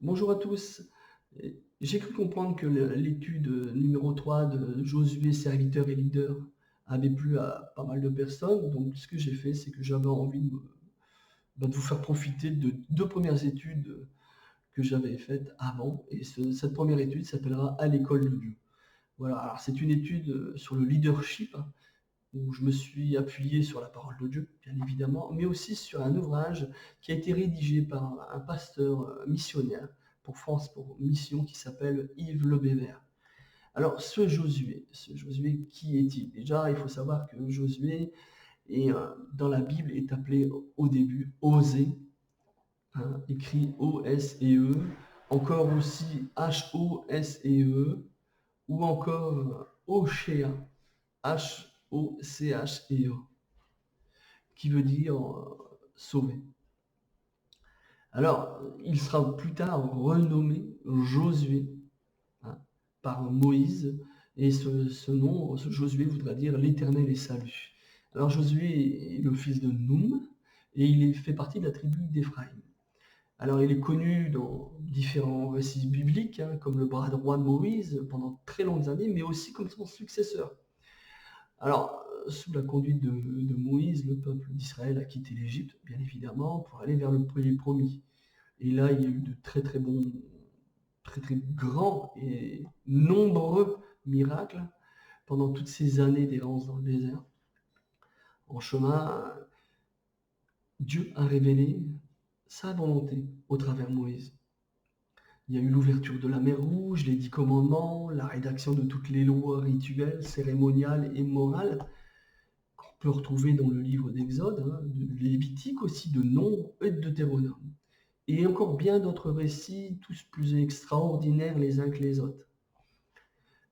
Bonjour à tous. J'ai cru comprendre que l'étude numéro 3 de Josué, serviteur et leader, avait plu à pas mal de personnes. Donc, ce que j'ai fait, c'est que j'avais envie de vous faire profiter de deux premières études que j'avais faites avant. Et cette première étude s'appellera À l'école de Dieu. Voilà, alors c'est une étude sur le leadership, hein, où je me suis appuyé sur la parole de Dieu, bien évidemment, mais aussi sur un ouvrage qui a été rédigé par un pasteur missionnaire pour France pour Mission qui s'appelle Yves Le Bévert. Alors, ce Josué, qui est-il? Déjà, il faut savoir que Josué dans la Bible est appelé au début Osée, hein, écrit O-S-E-E, encore aussi H-O-S-E-E, ou encore Oshéa, H-O-C-H-E-A, qui veut dire sauver. Alors, il sera plus tard renommé Josué, hein, par Moïse, et ce nom, ce Josué voudra dire l'Éternel est salut. Alors Josué est le fils de Noum, et fait partie de la tribu d'Éphraïm. Alors il est connu dans différents récits bibliques, hein, comme le bras droit de Moïse pendant très longues années, mais aussi comme son successeur. Alors, sous la conduite de Moïse, le peuple d'Israël a quitté l'Égypte, bien évidemment, pour aller vers le pays promis. Et là, il y a eu de très très bons, très très grands et nombreux miracles pendant toutes ces années d'errance dans le désert. En chemin, Dieu a révélé sa volonté au travers de Moïse. Il y a eu l'ouverture de la mer Rouge, les 10 commandements, la rédaction de toutes les lois rituelles, cérémoniales et morales, qu'on peut retrouver dans le livre d'Exode, hein, de Lévitique aussi, de Nombre et de Deutéronome. Et encore bien d'autres récits, tous plus extraordinaires les uns que les autres.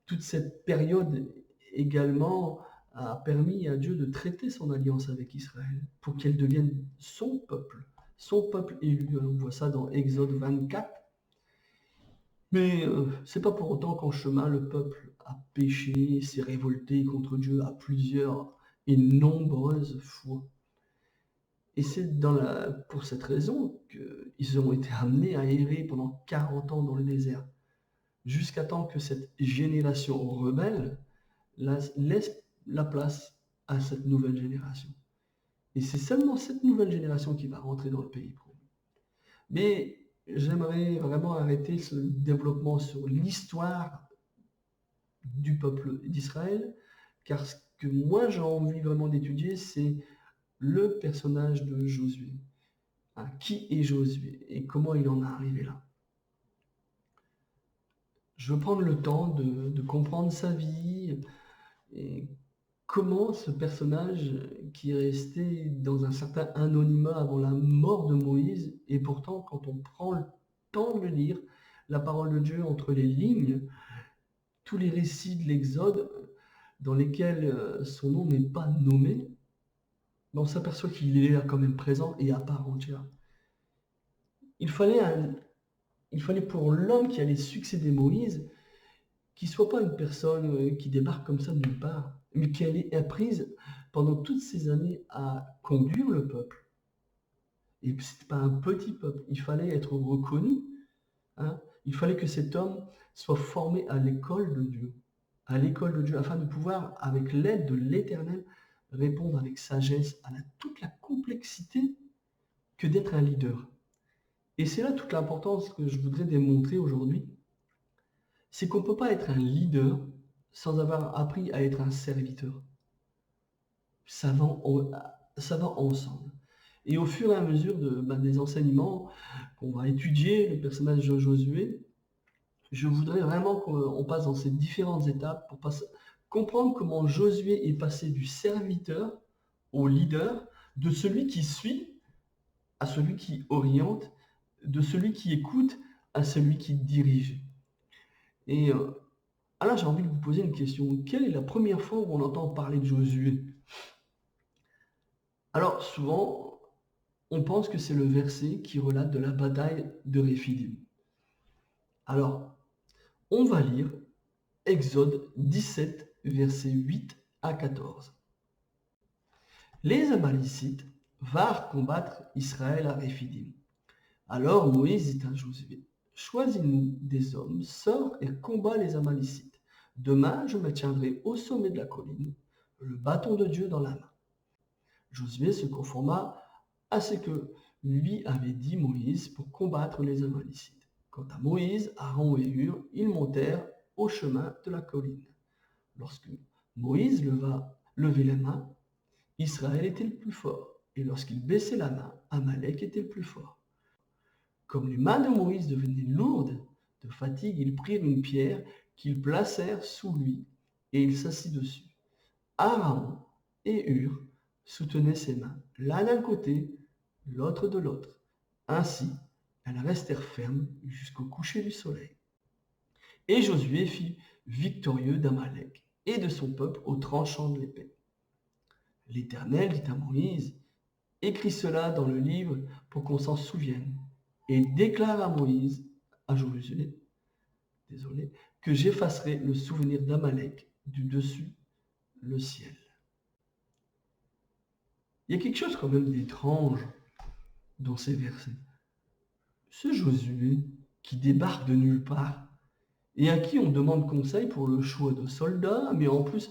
Toute cette période également a permis à Dieu de traiter son alliance avec Israël pour qu'elle devienne son peuple élu. On voit ça dans Exode 24. Mais c'est pas pour autant qu'en chemin, le peuple a péché, s'est révolté contre Dieu à plusieurs et nombreuses fois. Et c'est pour cette raison qu'ils ont été amenés à errer pendant 40 ans dans le désert, jusqu'à temps que cette génération rebelle laisse la place à cette nouvelle génération. Et c'est seulement cette nouvelle génération qui va rentrer dans le pays promis. Mais j'aimerais vraiment arrêter ce développement sur l'histoire du peuple d'Israël, car ce que moi j'ai envie vraiment d'étudier, c'est le personnage de Josué. Hein, qui est Josué et comment il en est arrivé là? Je veux prendre le temps de comprendre sa vie et comment ce personnage qui est resté dans un certain anonymat avant la mort de Moïse, et pourtant quand on prend le temps de le lire, la parole de Dieu entre les lignes, tous les récits de l'Exode dans lesquels son nom n'est pas nommé, ben, on s'aperçoit qu'il est là quand même présent et à part entière. Il fallait, il fallait pour l'homme qui allait succéder Moïse qu'il ne soit pas une personne qui débarque comme ça de nulle part, mais qui allait apprise pendant toutes ces années à conduire le peuple. Et ce n'était pas un petit peuple, il fallait être reconnu, hein. Il fallait que cet homme soit formé à l'école de Dieu, afin de pouvoir, avec l'aide de l'Éternel, répondre avec sagesse à toute la complexité que d'être un leader. Et c'est là toute l'importance que je voudrais démontrer aujourd'hui, c'est qu'on ne peut pas être un leader sans avoir appris à être un serviteur. Ça va, ça va ensemble. Et au fur et à mesure des enseignements qu'on va étudier, le personnage de Josué, je voudrais vraiment qu'on passe dans ces différentes étapes pour comprendre comment Josué est passé du serviteur au leader, de celui qui suit à celui qui oriente, de celui qui écoute à celui qui dirige. Et là, j'ai envie de vous poser une question. Quelle est la première fois où on entend parler de Josué? Alors, souvent, on pense que c'est le verset qui relate de la bataille de Réphidim. Alors, on va lire Exode 17, versets 8 à 14. Les Amalécites vinrent combattre Israël à Réphidim. Alors Moïse dit à Josué, choisis-nous des hommes, sors et combats les Amalécites. Demain, je me tiendrai au sommet de la colline, le bâton de Dieu dans la main. Josué se conforma à ce que lui avait dit Moïse pour combattre les Amalécites. Quant à Moïse, Aaron et Hur, ils montèrent au chemin de la colline. Lorsque Moïse levait la main, Israël était le plus fort, et lorsqu'il baissait la main, Amalek était le plus fort. Comme les mains de Moïse devenaient lourdes de fatigue, ils prirent une pierre qu'ils placèrent sous lui, et il s'assit dessus. Aaron et Hur soutenaient ses mains, l'un d'un côté, l'autre de l'autre. Ainsi, elles restèrent fermes jusqu'au coucher du soleil. Et Josué fut victorieux d'Amalek et de son peuple au tranchant de l'épée. L'Éternel dit à Moïse, écris cela dans le livre pour qu'on s'en souvienne, et déclare à Moïse, à Josué, que j'effacerai le souvenir d'Amalek du dessus le ciel. Il y a quelque chose quand même d'étrange dans ces versets. Ce Josué qui débarque de nulle part et à qui on demande conseil pour le choix de soldats, mais en plus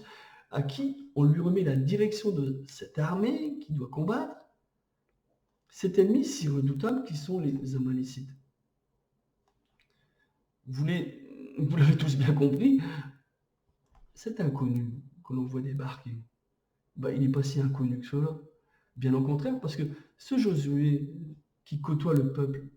à qui on lui remet la direction de cette armée qui doit combattre cet ennemi si redoutable qui sont les Amalécites. Vous l'avez tous bien compris, cet inconnu que l'on voit débarquer, il n'est pas si inconnu que cela. Bien au contraire, parce que ce Josué qui côtoie le peuple,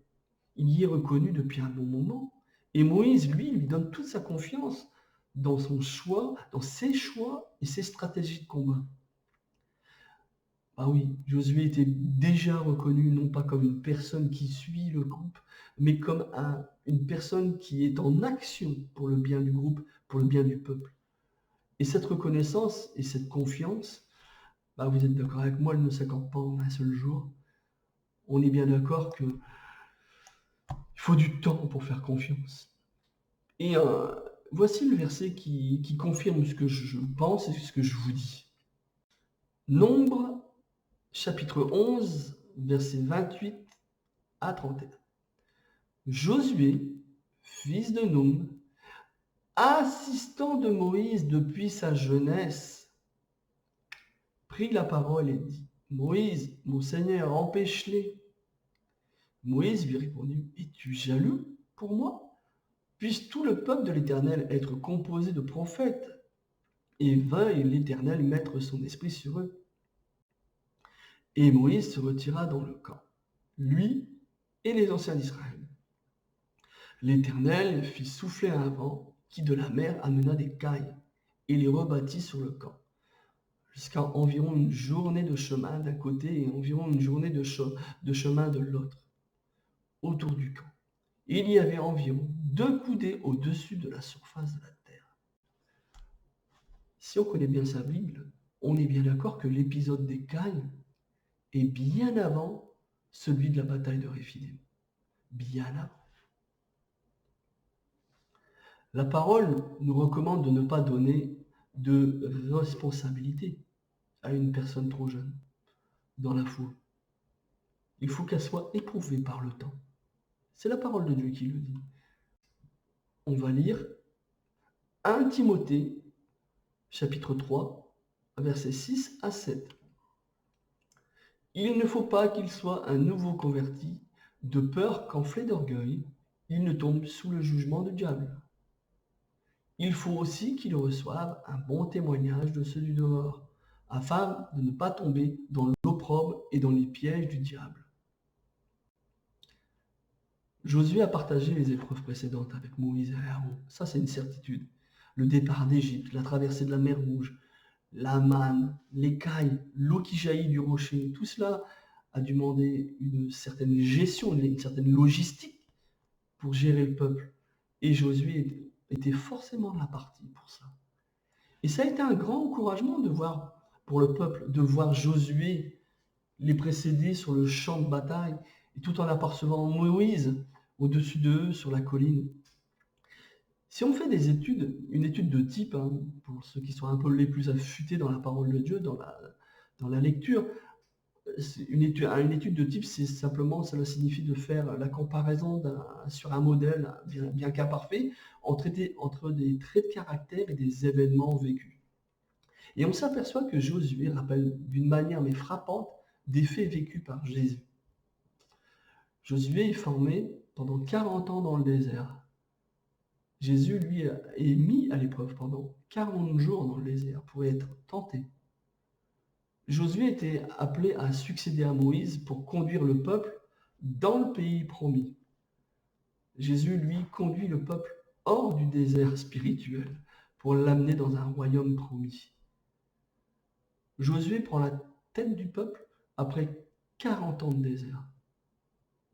il y est reconnu depuis un bon moment. Et Moïse, lui donne toute sa confiance dans son choix, dans ses choix et ses stratégies de combat. Ah oui, Josué était déjà reconnu non pas comme une personne qui suit le groupe, mais comme une personne qui est en action pour le bien du groupe, pour le bien du peuple. Et cette reconnaissance et cette confiance, vous êtes d'accord avec moi, elle ne s'accorde pas en un seul jour. On est bien d'accord qu'il faut du temps pour faire confiance. Et voici le verset qui confirme ce que je pense et ce que je vous dis. Nombre, chapitre 11, versets 28 à 31. Josué, fils de Nun, assistant de Moïse depuis sa jeunesse, prit la parole et dit, Moïse, mon Seigneur, empêche-les. Moïse lui répondit, es-tu jaloux pour moi? Puisse tout le peuple de l'Éternel être composé de prophètes, et veuille l'Éternel mettre son esprit sur eux. Et Moïse se retira dans le camp, lui et les anciens d'Israël. L'Éternel fit souffler un vent qui de la mer amena des cailles et les rebattit sur le camp, jusqu'à environ une journée de chemin d'un côté et environ une journée de chemin de l'autre, autour du camp. Il y avait environ 2 coudées au-dessus de la surface de la terre. Si on connaît bien sa Bible, on est bien d'accord que l'épisode des cailles est bien avant celui de la bataille de Réphidim. Bien avant. La parole nous recommande de ne pas donner de responsabilité à une personne trop jeune dans la foi. Il faut qu'elle soit éprouvée par le temps. C'est la parole de Dieu qui le dit. On va lire 1 Timothée, chapitre 3, versets 6 à 7. Il ne faut pas qu'il soit un nouveau converti, de peur qu'enflé d'orgueil, il ne tombe sous le jugement du diable. Il faut aussi qu'il reçoive un bon témoignage de ceux du dehors, afin de ne pas tomber dans l'opprobre et dans les pièges du diable. Josué a partagé les épreuves précédentes avec Moïse et Aaron. Ça, c'est une certitude. Le départ d'Égypte, la traversée de la mer Rouge, la manne, l'écaille, l'eau qui jaillit du rocher, tout cela a demandé une certaine gestion, une certaine logistique pour gérer le peuple. Et Josué était forcément la partie pour ça. Et ça a été un grand encouragement de voir, pour le peuple, de voir Josué les précéder sur le champ de bataille, et tout en apercevant Moïse au-dessus d'eux sur la colline. Si on fait une étude de type, pour ceux qui sont un peu les plus affûtés dans la parole de Dieu, dans la lecture, Une étude de type, c'est simplement, cela signifie de faire la comparaison sur un modèle, bien qu'imparfait, entre des traits de caractère et des événements vécus. Et on s'aperçoit que Josué rappelle d'une manière mais frappante des faits vécus par Jésus. Josué est formé pendant 40 ans dans le désert. Jésus, lui, est mis à l'épreuve pendant 40 jours dans le désert pour être tenté. Josué était appelé à succéder à Moïse pour conduire le peuple dans le pays promis. Jésus, lui, conduit le peuple hors du désert spirituel pour l'amener dans un royaume promis. Josué prend la tête du peuple après 40 ans de désert.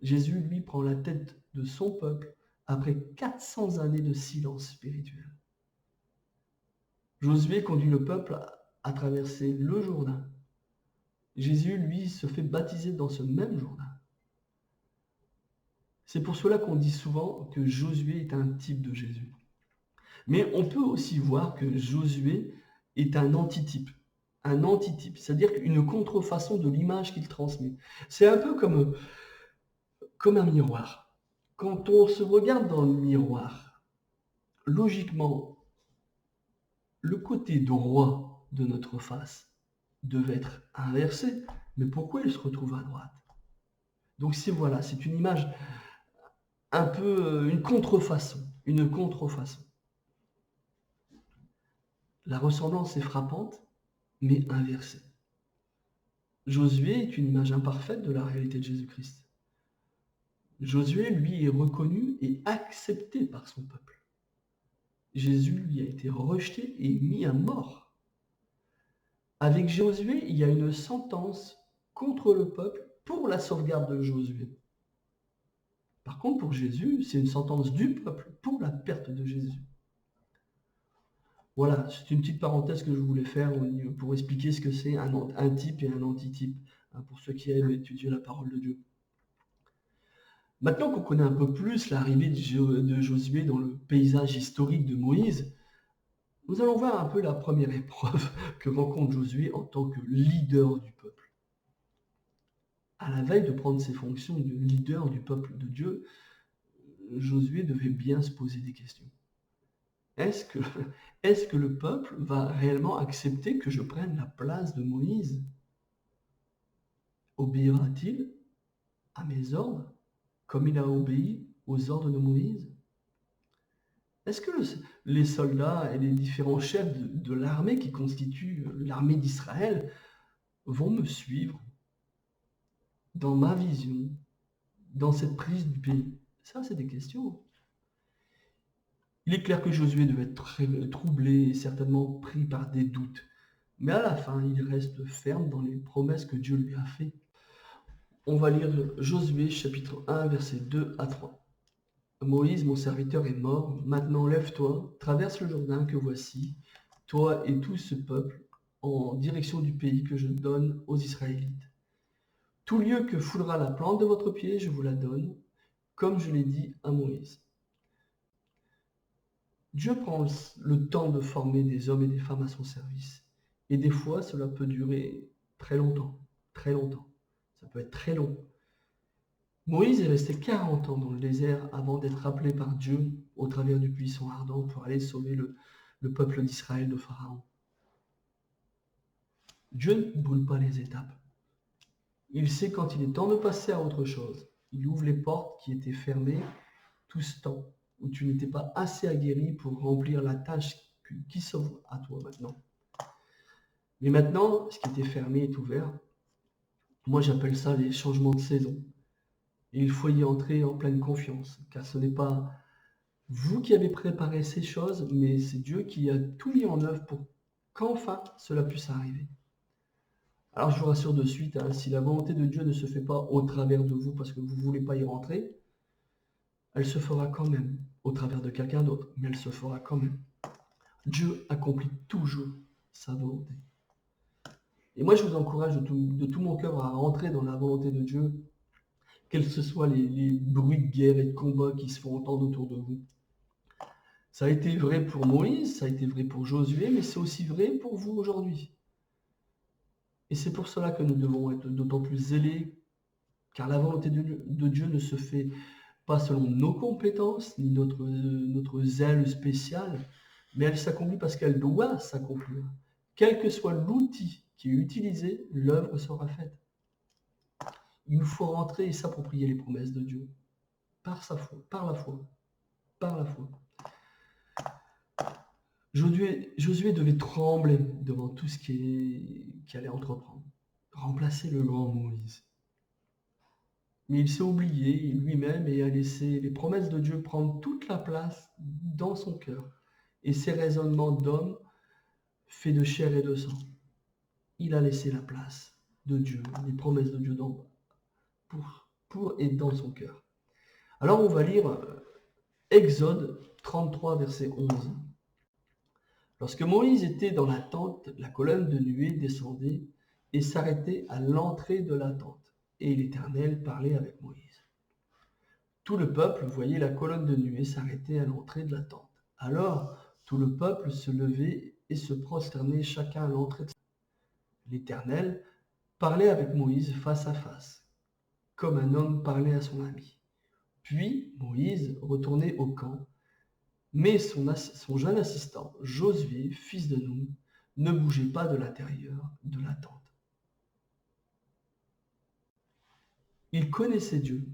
Jésus, lui, prend la tête de son peuple après 400 années de silence spirituel. Josué conduit le peuple à traverser le Jourdain. Jésus, lui, se fait baptiser dans ce même Jourdain. C'est pour cela qu'on dit souvent que Josué est un type de Jésus. Mais on peut aussi voir que Josué est un antitype. Un antitype, c'est-à-dire une contrefaçon de l'image qu'il transmet. C'est un peu comme un miroir. Quand on se regarde dans le miroir, logiquement, le côté droit de notre face devait être inversé, mais pourquoi il se retrouve à droite? Donc c'est une image un peu une contrefaçon. La ressemblance est frappante, mais inversée. Josué est une image imparfaite de la réalité de Jésus-Christ. Josué, lui, est reconnu et accepté par son peuple. Jésus, lui, a été rejeté et mis à mort. Avec Josué, il y a une sentence contre le peuple pour la sauvegarde de Josué. Par contre, pour Jésus, c'est une sentence du peuple pour la perte de Jésus. Voilà, c'est une petite parenthèse que je voulais faire pour expliquer ce que c'est un type et un antitype, pour ceux qui aiment étudier la parole de Dieu. Maintenant qu'on connaît un peu plus l'arrivée de Josué dans le paysage historique de Moïse, nous allons voir un peu la première épreuve que rencontre Josué en tant que leader du peuple. À la veille de prendre ses fonctions de leader du peuple de Dieu, Josué devait bien se poser des questions. Est-ce que le peuple va réellement accepter que je prenne la place de Moïse? Obéira-t-il à mes ordres comme il a obéi aux ordres de Moïse? Est-ce que les soldats et les différents chefs de l'armée qui constituent l'armée d'Israël vont me suivre dans ma vision, dans cette prise du pays? Ça, c'est des questions. Il est clair que Josué devait être très troublé et certainement pris par des doutes. Mais à la fin, il reste ferme dans les promesses que Dieu lui a faites. On va lire Josué chapitre 1, versets 2 à 3. Moïse, mon serviteur, est mort. Maintenant, lève-toi, traverse le Jourdain que voici, toi et tout ce peuple, en direction du pays que je donne aux Israélites. Tout lieu que foulera la plante de votre pied, je vous la donne, comme je l'ai dit à Moïse. Dieu prend le temps de former des hommes et des femmes à son service. Et des fois, cela peut durer très longtemps, très longtemps. Ça peut être très long. Moïse est resté 40 ans dans le désert avant d'être appelé par Dieu au travers du buisson ardent pour aller sauver le peuple d'Israël de Pharaon. Dieu ne brûle pas les étapes. Il sait quand il est temps de passer à autre chose. Il ouvre les portes qui étaient fermées tout ce temps, où tu n'étais pas assez aguerri pour remplir la tâche qui s'offre à toi maintenant. Mais maintenant, ce qui était fermé est ouvert. Moi, j'appelle ça les changements de saison. Et il faut y entrer en pleine confiance, car ce n'est pas vous qui avez préparé ces choses, mais c'est Dieu qui a tout mis en œuvre pour qu'enfin cela puisse arriver. Alors je vous rassure de suite, si la volonté de Dieu ne se fait pas au travers de vous parce que vous ne voulez pas y rentrer, elle se fera quand même au travers de quelqu'un d'autre, mais elle se fera quand même. Dieu accomplit toujours sa volonté. Et moi je vous encourage de tout mon cœur à rentrer dans la volonté de Dieu, quels que soient les bruits de guerre et de combat qui se font entendre autour de vous. Ça a été vrai pour Moïse, ça a été vrai pour Josué, mais c'est aussi vrai pour vous aujourd'hui. Et c'est pour cela que nous devons être d'autant plus zélés, car la volonté de Dieu ne se fait pas selon nos compétences, ni notre zèle spécial, mais elle s'accomplit parce qu'elle doit s'accomplir. Quel que soit l'outil qui est utilisé, l'œuvre sera faite. Il nous faut rentrer et s'approprier les promesses de Dieu, par sa foi, par la foi, par la foi. Josué devait trembler devant tout ce qu'il allait entreprendre, remplacer le grand Moïse. Mais il s'est oublié lui-même et a laissé les promesses de Dieu prendre toute la place dans son cœur et ses raisonnements d'homme faits de chair et de sang. Il a laissé la place de Dieu, les promesses de Dieu pour et dans son cœur. Alors on va lire Exode 33, verset 11. Lorsque Moïse était dans la tente, la colonne de nuée descendait et s'arrêtait à l'entrée de la tente. Et l'Éternel parlait avec Moïse. Tout le peuple voyait la colonne de nuée s'arrêter à l'entrée de la tente. Alors tout le peuple se levait et se prosternait chacun à l'entrée de sa tente. L'Éternel parlait avec Moïse face à face, comme un homme parlait à son ami. Puis Moïse retournait au camp, mais son jeune assistant, Josué, fils de Nun, ne bougeait pas de l'intérieur de la tente. Il connaissait Dieu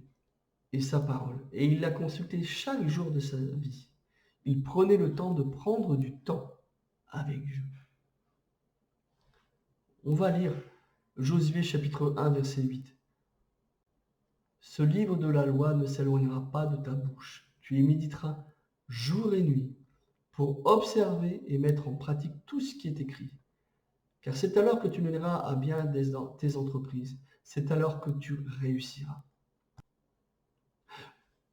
et sa parole, et il la consultait chaque jour de sa vie. Il prenait le temps de prendre du temps avec Dieu. On va lire Josué chapitre 1, verset 8. Ce livre de la loi ne s'éloignera pas de ta bouche. Tu y méditeras jour et nuit pour observer et mettre en pratique tout ce qui est écrit. Car c'est alors que tu mèneras à bien tes entreprises. C'est alors que tu réussiras.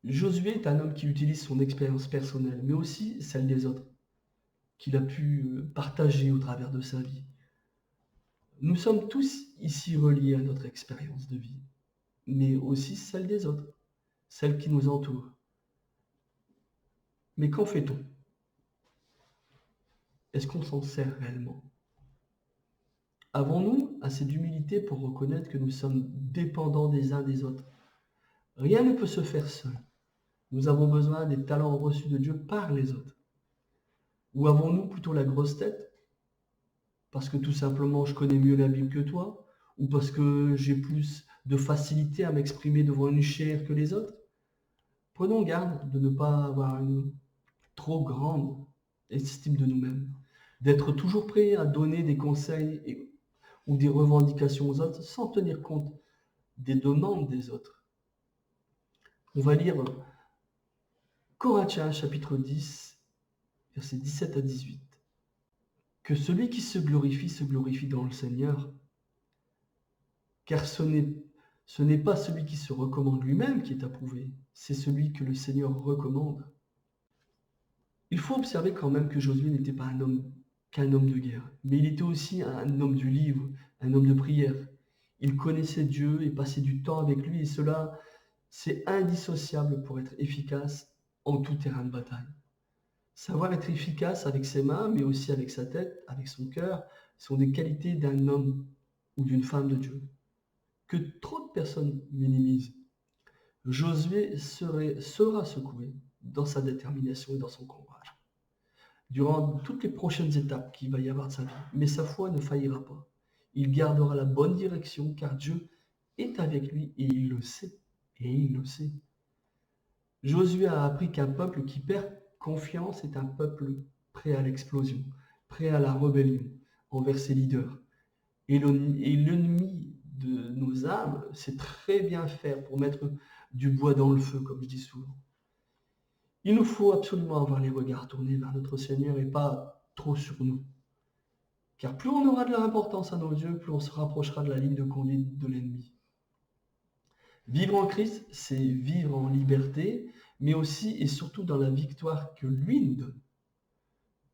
Josué est un homme qui utilise son expérience personnelle, mais aussi celle des autres, qu'il a pu partager au travers de sa vie. Nous sommes tous ici reliés à notre expérience de vie, mais aussi celle des autres, celle qui nous entoure. Mais qu'en fait-on? Est-ce qu'on s'en sert réellement? Avons-nous assez d'humilité pour reconnaître que nous sommes dépendants des uns des autres? Rien ne peut se faire seul. Nous avons besoin des talents reçus de Dieu par les autres. Ou avons-nous plutôt la grosse tête? Parce que tout simplement je connais mieux la Bible que toi? Ou parce que j'ai plus de facilité à m'exprimer devant une chaire que les autres? Prenons garde de ne pas avoir une trop grande estime de nous-mêmes, d'être toujours prêt à donner des conseils ou des revendications aux autres sans tenir compte des demandes des autres. On va lire Corinthiens chapitre 10, versets 17 à 18. Que celui qui se glorifie dans le Seigneur, car ce n'est pas celui qui se recommande lui-même qui est approuvé, c'est celui que le Seigneur recommande. Il faut observer quand même que Josué n'était pas qu'un homme de guerre, mais il était aussi un homme du livre, un homme de prière. Il connaissait Dieu et passait du temps avec lui, et cela, c'est indissociable pour être efficace en tout terrain de bataille. Savoir être efficace avec ses mains, mais aussi avec sa tête, avec son cœur, sont des qualités d'un homme ou d'une femme de Dieu, que trop de personnes minimisent. Josué sera secoué dans sa détermination et dans son courage durant toutes les prochaines étapes qu'il va y avoir de sa vie. Mais sa foi ne faillira pas. Il gardera la bonne direction car Dieu est avec lui et il le sait. Et il le sait. Josué a appris qu'un peuple qui perd confiance est un peuple prêt à l'explosion, prêt à la rébellion envers ses leaders. Et l'ennemi de nos âmes sait très bien faire pour mettre du bois dans le feu, comme je dis souvent. Il nous faut absolument avoir les regards tournés vers notre Seigneur et pas trop sur nous. Car plus on aura de l'importance à nos yeux, plus on se rapprochera de la ligne de conduite de l'ennemi. Vivre en Christ, c'est vivre en liberté, mais aussi et surtout dans la victoire que lui nous donne.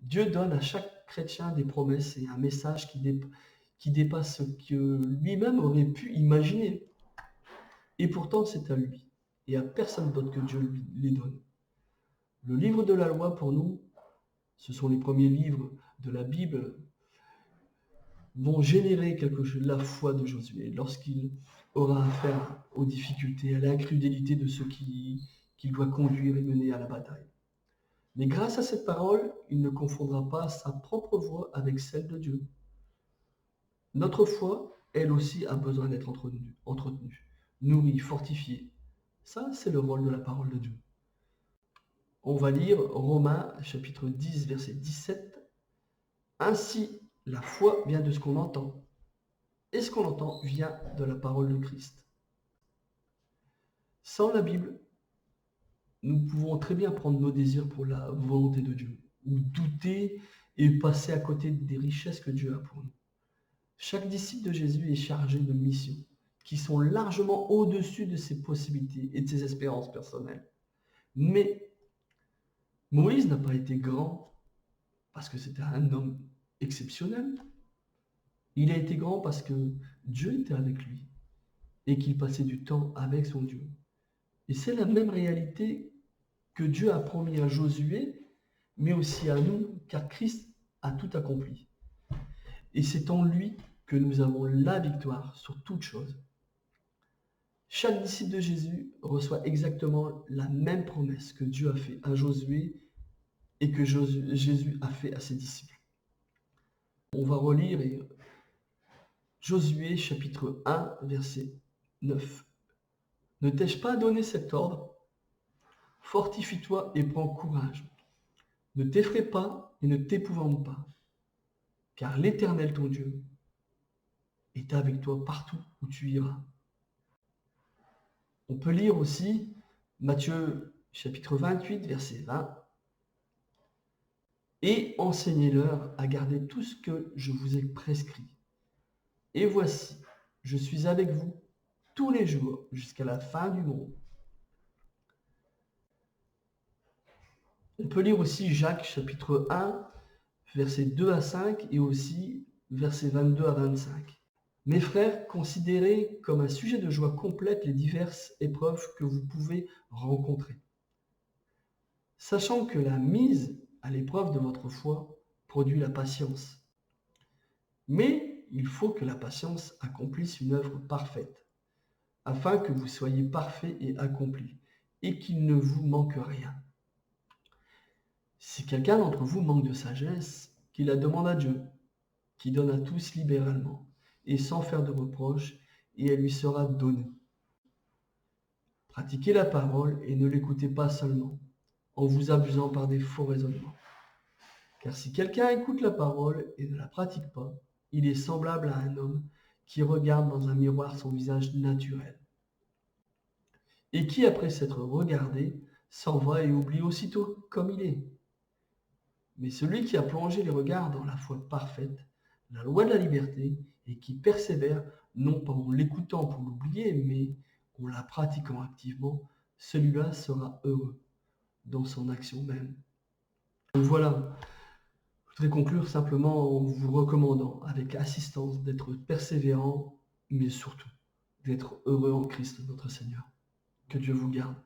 Dieu donne à chaque chrétien des promesses et un message qui dépasse ce que lui-même aurait pu imaginer. Et pourtant, c'est à lui et à personne d'autre que Dieu lui les donne. Le livre de la loi, pour nous, ce sont les premiers livres de la Bible vont générer quelque chose, la foi de Josué, lorsqu'il aura affaire aux difficultés, à l'incrédulité de ceux qu'il doit conduire et mener à la bataille. Mais grâce à cette parole, il ne confondra pas sa propre voix avec celle de Dieu. Notre foi, elle aussi, a besoin d'être entretenue, nourrie, fortifiée. Ça, c'est le rôle de la parole de Dieu. On va lire Romains chapitre 10, verset 17. Ainsi, la foi vient de ce qu'on entend, et ce qu'on entend vient de la parole de Christ. Sans la Bible, nous pouvons très bien prendre nos désirs pour la volonté de Dieu, ou douter et passer à côté des richesses que Dieu a pour nous. Chaque disciple de Jésus est chargé de missions qui sont largement au-dessus de ses possibilités et de ses espérances personnelles. Mais Moïse n'a pas été grand parce que c'était un homme exceptionnel. Il a été grand parce que Dieu était avec lui et qu'il passait du temps avec son Dieu. Et c'est la même réalité que Dieu a promis à Josué, mais aussi à nous, car Christ a tout accompli. Et c'est en lui que nous avons la victoire sur toute chose. Chaque disciple de Jésus reçoit exactement la même promesse que Dieu a fait à Josué et que Jésus a fait à ses disciples. On va relire Josué chapitre 1, verset 9. Ne t'ai-je pas donné cet ordre? Fortifie-toi et prends courage. Ne t'effraie pas et ne t'épouvante pas, car l'Éternel ton Dieu est avec toi partout où tu iras. On peut lire aussi Matthieu chapitre 28, verset 20. Et enseignez-leur à garder tout ce que je vous ai prescrit. Et voici, je suis avec vous tous les jours jusqu'à la fin du monde. On peut lire aussi Jacques chapitre 1, versets 2 à 5 et aussi versets 22 à 25. Mes frères, considérez comme un sujet de joie complète les diverses épreuves que vous pouvez rencontrer, sachant que la mise à l'épreuve de votre foi produit la patience. Mais il faut que la patience accomplisse une œuvre parfaite, afin que vous soyez parfaits et accomplis, et qu'il ne vous manque rien. Si quelqu'un d'entre vous manque de sagesse, qu'il la demande à Dieu, qui donne à tous libéralement, et sans faire de reproches, et elle lui sera donnée. Pratiquez la parole et ne l'écoutez pas seulement, en vous abusant par des faux raisonnements. Car si quelqu'un écoute la parole et ne la pratique pas, il est semblable à un homme qui regarde dans un miroir son visage naturel, et qui, après s'être regardé, s'en va et oublie aussitôt comme il est. Mais celui qui a plongé les regards dans la foi parfaite, la loi de la liberté, et qui persévère, non pas en l'écoutant pour l'oublier, mais en la pratiquant activement, celui-là sera heureux dans son action même. Donc voilà, je voudrais conclure simplement en vous recommandant avec assistance d'être persévérant, mais surtout d'être heureux en Christ notre Seigneur. Que Dieu vous garde.